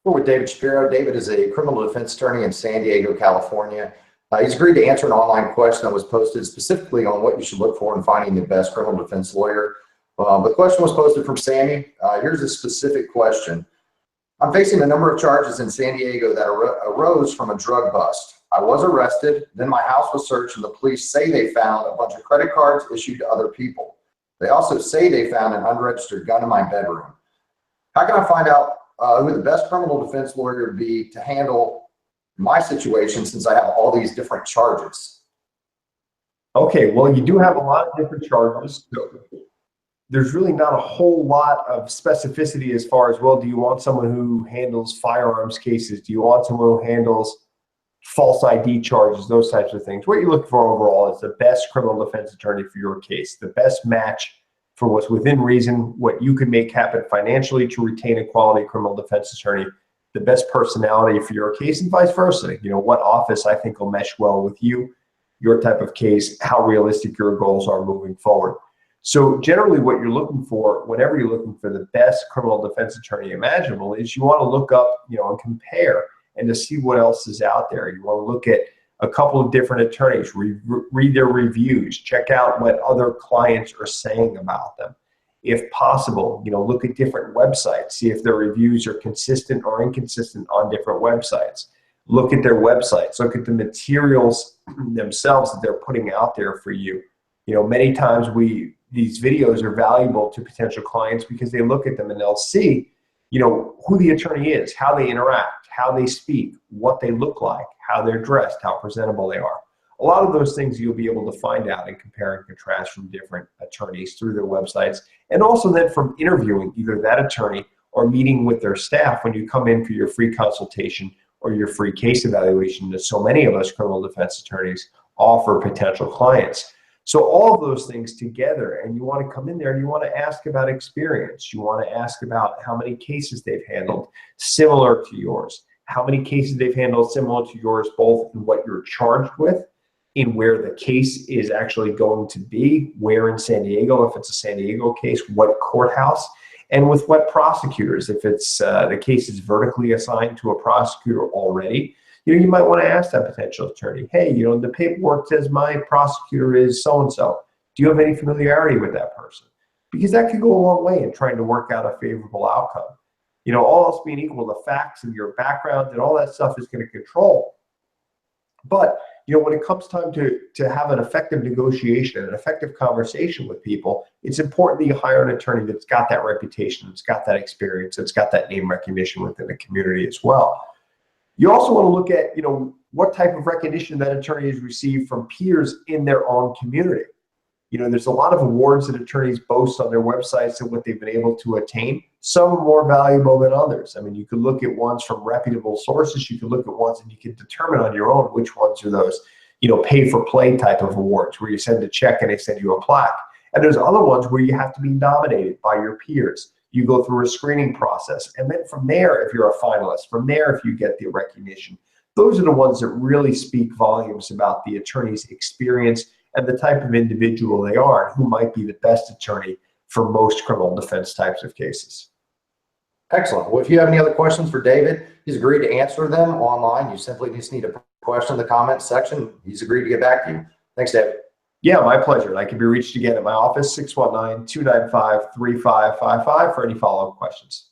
We're with David Shapiro. David is a criminal defense attorney in San Diego, California. He's agreed to answer an online question that was posted specifically on what you should look for in finding the best criminal defense lawyer. The question was posted from Sammy. Here's a specific question. I'm facing a number of charges in San Diego that arose from a drug bust. I was arrested, then my house was searched, and the police say they found a bunch of credit cards issued to other people. They also say they found an unregistered gun in my bedroom. How can I find out who the best criminal defense lawyer would be to handle my situation since I have all these different charges? Okay, well, you do have a lot of different charges. There's really not a whole lot of specificity as far as, well, do you want someone who handles firearms cases? Do you want someone who handles false ID charges, those types of things? What you're looking for overall is the best criminal defense attorney for your case, the best match for what's within reason, what you can make happen financially to retain a quality criminal defense attorney, the best personality for your case, and vice versa. You know, what office I think will mesh well with you, your type of case, how realistic your goals are moving forward. So generally what you're looking for, whenever you're looking for the best criminal defense attorney imaginable, is you want to look up, and compare and to see what else is out there. You want to look at a couple of different attorneys, read their reviews, check out what other clients are saying about them. If possible, look at different websites, see if their reviews are consistent or inconsistent on different websites. Look at their websites, look at the materials themselves that they're putting out there for you. Many times these videos are valuable to potential clients because they look at them and they'll see, who the attorney is, how they interact, how they speak, what they look like, how they're dressed, how presentable they are. A lot of those things you'll be able to find out and compare and contrast from different attorneys through their websites, and also then from interviewing either that attorney or meeting with their staff when you come in for your free consultation or your free case evaluation that so many of us criminal defense attorneys offer potential clients. So all of those things together, and you want to come in there and you want to ask about experience. You want to ask about how many cases they've handled similar to yours, how many cases they've handled similar to yours, both in what you're charged with, in where the case is actually going to be, where in San Diego, if it's a San Diego case, what courthouse, and with what prosecutors. If it's the case is vertically assigned to a prosecutor already, you might want to ask that potential attorney, hey, the paperwork says my prosecutor is so-and-so. Do you have any familiarity with that person? Because that could go a long way in trying to work out a favorable outcome. All else being equal, the facts and your background and all that stuff is going to control. But, when it comes time to have an effective negotiation, an effective conversation with people, it's important that you hire an attorney that's got that reputation, that's got that experience, that's got that name recognition within the community as well. You also want to look at, what type of recognition that attorney has received from peers in their own community. There's a lot of awards that attorneys boast on their websites and what they've been able to attain. Some are more valuable than others. I mean, you could look at ones from reputable sources. You could look at ones and you can determine on your own which ones are those, pay for play type of awards where you send a check and they send you a plaque. And there's other ones where you have to be nominated by your peers. You go through a screening process. And then from there, if you're a finalist, from there, if you get the recognition, those are the ones that really speak volumes about the attorney's experience and the type of individual they are, and who might be the best attorney for most criminal defense types of cases. Excellent. Well, if you have any other questions for David, he's agreed to answer them online. You simply just need a question in the comments section. He's agreed to get back to you. Thanks, David. Yeah, my pleasure. And I can be reached again at my office, 619-295-3555 for any follow-up questions.